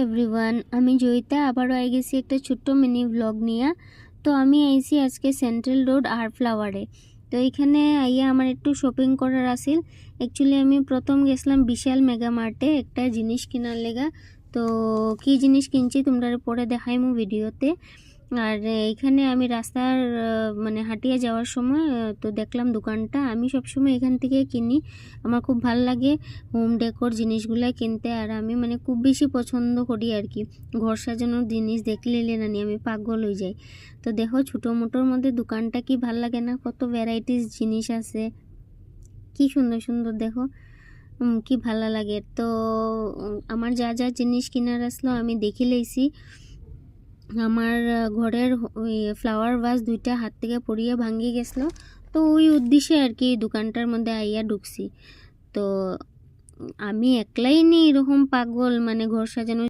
Everyone, আমি জয়িতা আবারও I গেছি একটা ছোট্ট মিনি ব্লগ নিয়ে। তো আমি আইছি আজকে সেন্ট্রাল রোড আর ফ্লাওয়ারে। তো এখানে আইয়া আমার একটু শপিং করার আছিল। অ্যাকচুয়ালি আমি প্রথম গেছিলাম বিশাল মেগা মার্টে একটা জিনিস কেনার লেগা। তো কি জিনিস কিনছি তোমরা পরে দেখাইমু ভিডিওতে। আর এখানে আমি রাস্তার মানে হাঁটিয়ে যাওয়ার সময় তো দেখলাম দোকানটা। আমি সবসময় এখান থেকে কিনি, আমার খুব ভালো লাগে হোম ডেকোর জিনিসগুলো কিনতে। আর আমি মানে খুব বেশি পছন্দ করি আর কি, ঘর সাজানোর জিনিস দেখলে না আমি পাগল হয়ে যাই। তো দেখো ছোটো মোটোর মধ্যে দোকানটা কি ভাল লাগে না, কত ভ্যারাইটিস জিনিস আছে, কি সুন্দর সুন্দর দেখো, কি ভালো লাগে। তো আমার যা যা জিনিস কেনার আসলো আমি দেখে লইছি। আমার ঘরের ওই ফ্লাওয়ার ভাস দুইটা হাত থেকে পড়িয়ে ভাঙিয়ে গেছিলো, তো ওই উদ্দেশ্যে আর কি দোকানটার মধ্যে আইয়া ঢুকছি। তো আমি একলাই নেই এরকম পাগল মানে ঘর সাজানো